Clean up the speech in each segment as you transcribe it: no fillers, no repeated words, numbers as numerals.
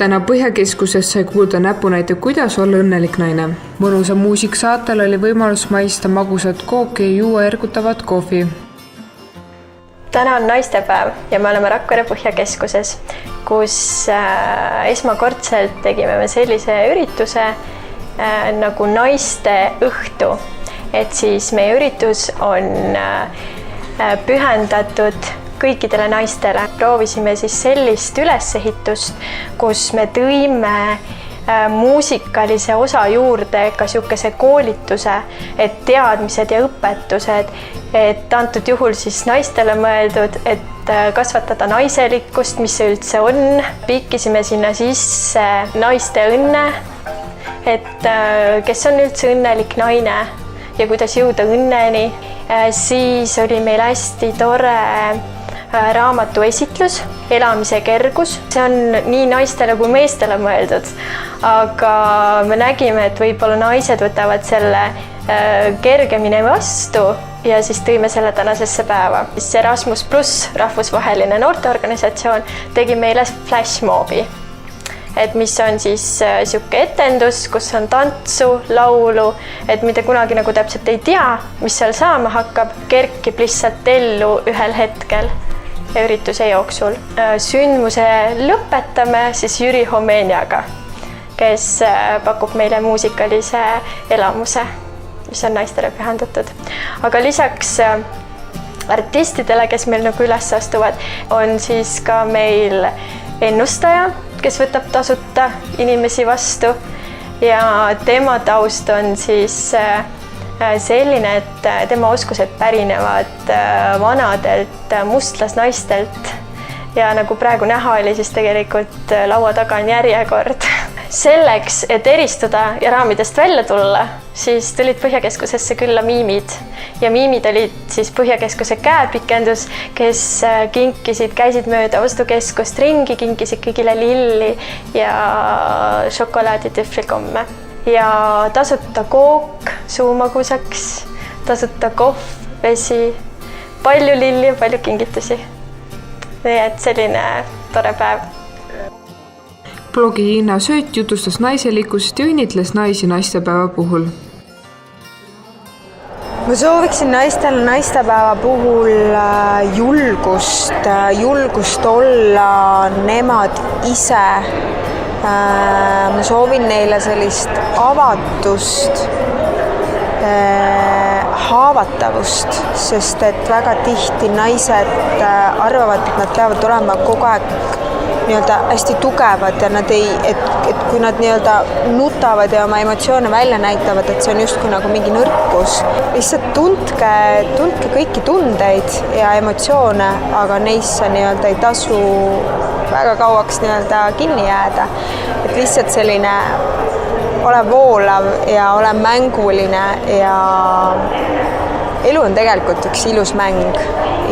täna Põhjakeskuses sai kuulda näpunäite Kuidas olla õnnelik naine. Mõnusa muusiksaatel oli võimalus maista magusat kooki ja juua ergutavat kohvi. Täna on naistepäev ja me oleme Rakvere Põhjakeskuses, kus esmakordselt tegime me sellise ürituse nagu naiste õhtu. Et siis meie üritus on pühendatud kõikidele naistele. Proovisime siis sellist ülesehitust, kus me tõime muusikalise osa juurde ka niisuguse koolituse, et teadmised ja õpetused, et antud juhul siis naistele mõeldud, et kasvatada naiselikkust, mis see üldse on. Pikkisime sinna sisse naiste õnne, et kes on üldse õnnelik naine ja kuidas jõuda õnneni. Siis oli meil hästi tore raamatu esitlus, Elamise kergus. See on nii naistele kui meestele mõeldud, aga me nägime, et võib-olla naised võtavad selle kergemini vastu ja siis tõime selle tänasesse päeva. Erasmus+ rahvusvaheline noorteorganisatsioon tegi meile flashmobi, et mis on siis niisugune etendus, kus on tantsu, laulu, et mitte kunagi nagu täpselt ei tea, mis seal saama hakkab, kerkib lihtsalt ellu ühel hetkel ürituse jooksul. Sündmuse lõpetame siis Jüri Homenjaga, kes pakub meile muusikalise elamuse, mis on naistele pühendatud. Aga lisaks artistidele, kes meil nagu üles astuvad, on siis ka meil ennustaja, kes võtab tasuta inimesi vastu ja tema taust on siis selline, et tema oskused pärinevad vanadelt mustlasnaistelt ja nagu praegu näha oli, siis tegelikult laua taga on järjekord. Selleks, et eristuda ja raamidest välja tulla, siis tulid Põhjakeskusesse külla miimid ja miimid olid siis Põhjakeskuse käepikendus, kes käisid mööda ostukeskust ringi, kinkisid kõigile lilli ja šokolaaditühvlikomme. Ja tasuta kook suumagusaks, tasuta kohv, vesi, palju lilli ja palju kingitusi. Nii et selline tore päev. Blogi Hiina Sööt jutustas naiselikkust ja õnnitles naisi naistepäeva puhul. Ma sooviksin naistele naistepäeva puhul julgust olla nemad ise. Ma soovin neile sellist avatust, haavatavust, sest et väga tihti naised arvavad, et nad peavad olema kogu aeg hästi tugevad ja et kui nad nutavad ja oma emotsioone välja näitavad, et see on justkui nagu mingi nõrkus. Lihtsalt tundke kõiki tundeid ja emotsioone, aga neisse ei tasu väga kauaks kinni jääda. Et lihtsalt selline ole voolav ja ole mänguline ja elu on tegelikult üks ilus mäng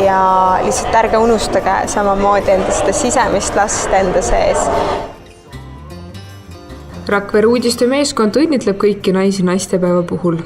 ja lihtsalt ärge unustage samamoodi enda seda sisemist last enda sees. Rakvere uudiste meeskond õnnitleb kõiki naisi naistepäeva puhul.